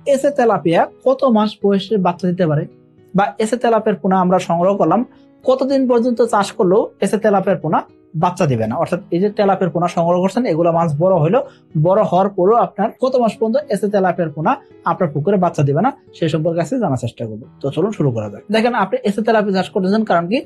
এসে তেলাপিয়া কত মাস বয়সে বাচ্চা দিতে পারে, বা এসে তেলাপিয়ার পোনা আমরা সংগ্রহ করলাম, কতদিন পর্যন্ত চাষ করলেও এসে তেলাপিয়ার পোনা বাচ্চা দিবে না। অর্থাৎ এই যে তেলাপিয়ার পোনা সংগ্রহ করছেন, এগুলো মাছ বড় হইলো, বড় হওয়ার পরেও আপনার কত মাস পর্যন্ত এসে তেলাপিয়ার পোনা আপনার পুকুরে বাচ্চা দিবে না, সেই সম্পর্কে আজকে জানার চেষ্টা করবো। তো চলুন শুরু করা যাক। দেখেন, আপনি এসে তেলাপিয়া চাষ করতেছেন, কারণ কি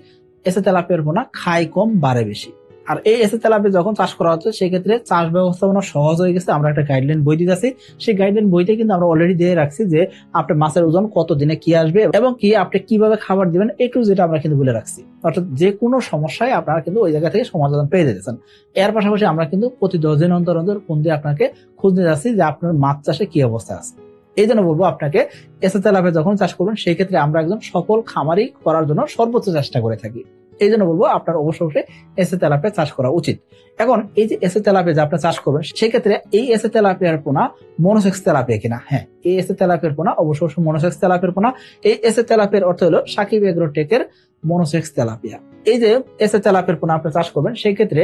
এসে তেলাপিয়ার পোনা খায় কম বাড়ে বেশি। আর এই এসে তেলাপিয়া যখন চাষ করা হচ্ছে, সেক্ষেত্রে চাষ ব্যবস্থাপনা সহজ হয়ে গেছে। আমরা একটা গাইডলাইন বই দিতেছি, সেই গাইডলাইন বইতে কিন্তু আমরা অলরেডি দিয়ে রাখছি যে আপনার মাছের ওজন কত দিনে কি আসবে এবং কি আপনি কিভাবে খাবার দিবেন, একটু যেটা আমরা কিন্তু বলে রাখছি। অর্থাৎ যে কোনো সমস্যায় আপনারা কিন্তু ওই জায়গা থেকে সমাধান পেয়ে যেতেছেন। এর পাশাপাশি আমরা কিন্তু প্রতি 10 দিন অন্তর অন্তর ফোন দিয়ে আপনাকে খোঁজ নিয়ে যাচ্ছি যে আপনার মাছ চাষে কি অবস্থা আছে। এই জন্য বলবো, আপনাকে এসে তেলাপিয়া যখন চাষ করবেন, সেই ক্ষেত্রে আমরা একজন সফল খামারি করার জন্য সর্বোচ্চ চেষ্টা করে থাকি। এই জন্য বলবো, আপনার অবশ্যই এসে তেলাপিয়া চাষ করা উচিত। এখন এই যে এসে তেলাপিয়া যে আপনি চাষ করবেন, সেক্ষেত্রে এই এসে তেলাপিয়ার পোনা মনোসেক্স তেলাপিয়া কিনা? হ্যাঁ, এই এসে তেলাপিয়ার পোনা অবশ্যই মনোসেক্স তেলাপিয়ার পোনা। এই এসে তেলাপিয়ার অর্থ হলো সাকিব এগ্রোটেকের মনোসেক্স তেলাপিয়া। এই যে এসে তেলাপিয়ার পোনা আপনি চাষ করবেন, সেই ক্ষেত্রে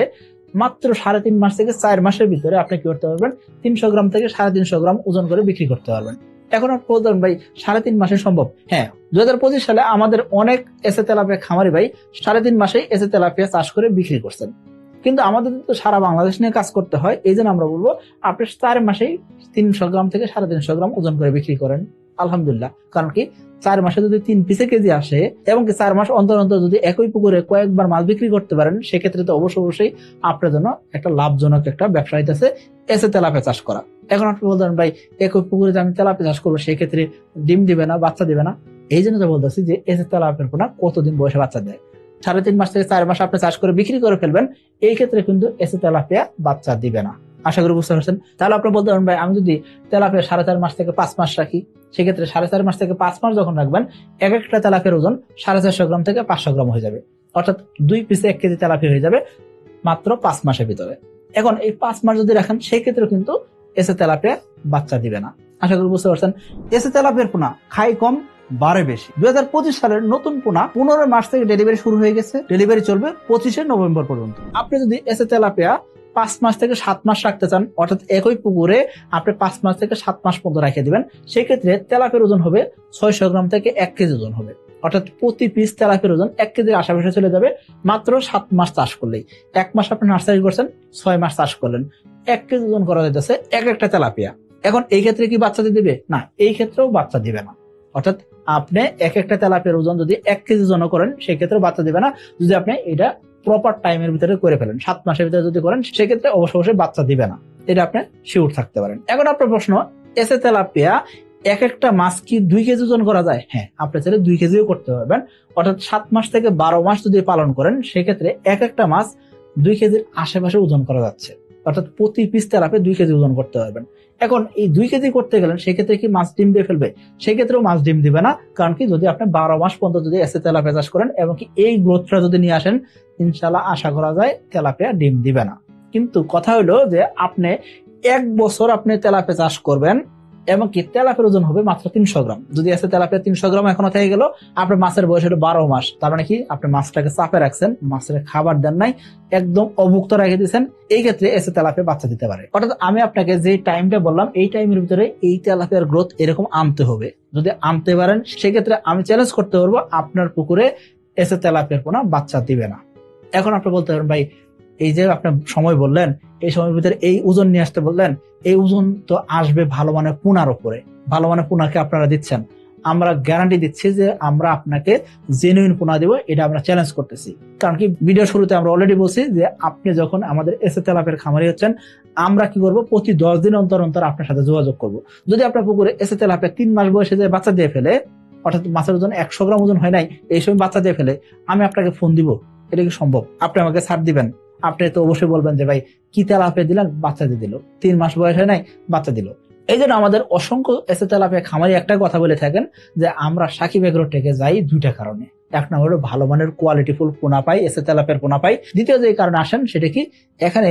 মাত্র 3.5 মাস থেকে 4 মাসের ভিতরে আপনি কি করতে পারবেন, 300 গ্রাম থেকে 350 গ্রাম ওজন করে বিক্রি করতে পারবেন। এখন আপনি বলতেন, ভাই 3.5 মাসে সম্ভব? হ্যাঁ, 2025 সালে আমাদের অনেক এসে তেলাপিয়া খামারি ভাই 3.5 মাসেই এসে তেলাপিয়া চাষ করে বিক্রি করছেন। কিন্তু আমাদের তো সারা বাংলাদেশ নিয়ে কাজ করতে হয়, এই জন্য আমরা বলবো আপনি 4 মাসেই 300 গ্রাম থেকে 350 গ্রাম ওজন করে বিক্রি করেন, আলহামদুলিল্লাহ। কারণ কি 4 মাসে যদি 3 পিসে কেজি আসে এবং কি 4 মাস অন্তর অন্তর যদি একই পুকুরে কয়েকবার মাছ বিক্রি করতে পারেন, সেক্ষেত্রে তো অবশ্যই আপনার জন্য একটা লাভজনক একটা ব্যবসা হইতেছে এসে তেলাপিয়া চাষ করা। এখন আপনি বলতেন, ভাই একই পুকুরে যে আমি তেলাপিয়া চাষ করবো, সেই ক্ষেত্রে ডিম দিবে না, বাচ্চা দিবে না। এই জন্য তো বলতেছি যে এসে তেলাপিয়ার পোনা কতদিন বয়সে বাচ্চা দেয়। 3.5 মাস থেকে 4 মাস আপনি চাষ করে বিক্রি করে ফেলবেন, এই ক্ষেত্রে কিন্তু এসে তেলাপিয়া বাচ্চা দিবে না। আশা করি বুঝতে পারছেন। তাহলে আপনি বলতে পারেন, ভাই আমি যদি তেলাপিয়া 4.5 মাস থেকে 5 মাস রাখি, সেক্ষেত্রে 4.5 মাস থেকে 5 মাস যখন রাখবেন, এক একটা তেলাপিয়ার ওজন 450 গ্রাম থেকে 500 গ্রাম হয়ে যাবে। অর্থাৎ 2 পিসে 1 কেজি তেলাপিয়া হয়ে যাবে মাত্র 5 মাসের ভিতরে। এখন এই 5 মাস যদি রাখেন, সেই ক্ষেত্রে কিন্তু এসে তেলাপিয়া বাচ্চা দিবে না। আশা করি বুঝতে পারছেন। এসে তেলাপিয়ার পোনা খায় কম বাড়ে বেশি। 2025 সালের নতুন পোনা 15 মার্চ থেকে ডেলিভারি শুরু হয়ে গেছে, ডেলিভারি চলবে 25শে নভেম্বর পর্যন্ত। আপনি যদি এসে তেলাপিয়া 5 মাস থেকে 7 মাস রাখতে চান, অর্থাৎ একই পুকুরে আপনি 5 মাস থেকে 7 মাস পর্যন্ত রেখে দিবেন, সেই ক্ষেত্রে তেলাপিয়ার ওজন হবে 600 গ্রাম থেকে 1 কেজি ওজন হবে। অর্থাৎ প্রতি পিস তেলাপিয়ার ওজন 1 কেজির আশেপাশে চলে যাবে মাত্র 7 মাস চাষ করলেই। 1 মাস আপনি নার্সারি করছেন, 6 মাস চাষ করলেন, 1 কেজি ওজন করা যাইতেছে এক একটা তেলাপিয়া। এখন এই ক্ষেত্রে কি বাচ্চা দিবে? না, এই ক্ষেত্রেও বাচ্চা দিবে না। অর্থাৎ আপনি এক একটা তেলাপিয়ার ওজন যদি 1 কেজি ওজন করেন, সেই ক্ষেত্রে বাচ্চা দিবে না। যদি আপনি এটা প্রপার টাইমের ভিতরে করে ফেলেন, 7 মাসের ভিতরে যদি করেন, সেক্ষেত্রে অবশ্যই বাচ্চা দিবে না, এটা আপনি শিওর থাকতে পারেন। এখন আপনার প্রশ্ন, এসে তেলাপিয়া এক একটা মাছ কি 2 কেজি ওজন করা যায়? হ্যাঁ, আপনি চাইলে 2 কেজিও করতে পারবেন। অর্থাৎ 7 মাস থেকে 12 মাস যদি পালন করেন, সেক্ষেত্রে এক একটা মাছ 2 কেজির আশেপাশে ওজন করা যাচ্ছে। অর্থাৎ প্রতি পিস তেলাপিয়া 2 কেজি ওজন করতে পারবেন। এখন এই 2 কেজি করতে গেলেন, সেক্ষেত্রে কি মাছ ডিম দিয়ে ফেলবে? সেক্ষেত্রেও মাছ ডিম দিবে না। কারণ কি, যদি আপনি 12 মাস পর্যন্ত যদি এসে তেলাপিয়া চাষ করেন এবং কি এই গ্রোথটা যদি নিয়ে আসেন, ইনশাল্লাহ আশা করা যায় তেলাপিয়া ডিম দিবে না। কিন্তু কথা হলো যে আপনি 1 বছর আপনি তেলাপিয়া চাষ করবেন এবং কি তেলাপিয়ার ওজন হবে মাত্র 300 গ্রাম। যদি এসে তেলাপিয়া 300 গ্রাম এখনো থেকে গেল, আপনার মাছের বয়স হলো 12 মাস। তার মানে কি, আপনি মাছটাকে চাপে রাখছেন, মাছের খাবার দেন নাই, একদম অভুক্ত রেখে দিয়েছেন, এই ক্ষেত্রে এসে তেলাপিয়া বাচ্চা দিতে পারে। অর্থাৎ আমি আপনাকে যে টাইমটা বললাম, এই টাইমের ভিতরে এই তেলাপিয়ার গ্রোথ এরকম আনতে হবে। যদি আনতে পারেন, সেক্ষেত্রে আমি চ্যালেঞ্জ করতে পারবো আপনার পুকুরে এসে তেলাপিয়ার পোনা বাচ্চা দিবে না। এখন আপনি বলতে পারেন, ভাই এই যে আপনি সময় বললেন, এই সময়ের ভিতরে এই ওজন নিয়ে আসতে বললেন, এই ওজন তো আসবে ভালো মানের পোনার উপরে। ভালো মানের পোনাকে আপনারা দিচ্ছেন, আমরা গ্যারান্টি দিচ্ছি যে আমরা আপনাকে জেনুইন পোনা দিব, এটা আমরা চ্যালেঞ্জ করতেছি। কারণ কি, ভিডিও শুরুতে আমরা অলরেডি বলছি যে আপনি যখন আমাদের এসে তেলাপিয়ার খামারি হচ্ছেন, আমরা কি করব, প্রতি 10 দিন অন্তর অন্তর আপনার সাথে যোগাযোগ করব। যদি আপনার পুকুরে এসে তেলাপিয়া 3 মাস বয়সে যে বাচ্চা দিয়ে ফেলে, অর্থাৎ মাছের ওজন 100 গ্রাম ওজন হয় নাই, এই সময় বাচ্চা দিয়ে ফেলে, আমি আপনাকে ফোন দিব। এটা কি সম্ভব? আপনি আমাকে ছাড় দিবেন? আপনি তো অবশ্যই বলবেন যে ভাই কি তেলাপিয়া দিলেন, বাচ্চা দিয়ে দিল, 3 মাস বয়স হয় নাই, বাচ্চা দিল। এই জন্য আমাদের অসংখ্য এসে তেলাপিয়া খামারি একটা কথা বলে থাকেন যে আমরা সাকিব এগ্রোটেকে যাই 2টা কারণে। এক নম্বর হলো ভালো মানের কোয়ালিটিফুল পোনা পাই, এসে তেলাপিয়ার পোনা পাই। দ্বিতীয় যে কারণে আসেন, সেটা কি, এখানে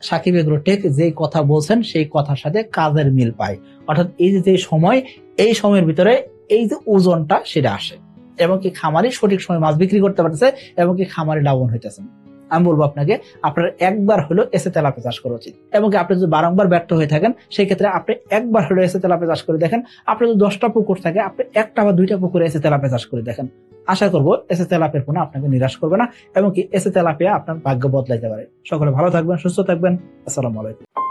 সাকিব এগ্রোটেক যে কথা বলছেন সেই কথার সাথে কাজের মিল পাই। অর্থাৎ এই যে সময়, এই সময়ের ভিতরে এই যে ওজনটা সেটা আসে এবং কি খামারি সঠিক সময় মাছ বিক্রি করতে পারতেছে এবং কি খামারি লাভবান হইতেছেন। আমি বলবো আপনাকে আপনার একবার হলো এসে তেলাপিয়া চাষ করা উচিত। এবং আপনি যদি বারংবার ব্যর্থ হয়ে থাকেন সেই ক্ষেত্রে আপনি একবার হলো এসে তেলাপিয়া চাষ করে দেখেন। আপনার যদি 10টা পুকুর থাকে আপনি একটা বা 2টা পুকুরে এসে তেলাপিয়া চাষ করে দেখেন। আশা করবো এসে তেলাপিয়ার পোনা আপনাকে নিরাশ করবে না এবং কি এসে তেলাপিয়া আপনার ভাগ্য বদলাইতে পারে। সকলে ভালো থাকবেন, সুস্থ থাকবেন। আসসালামু আলাইকুম।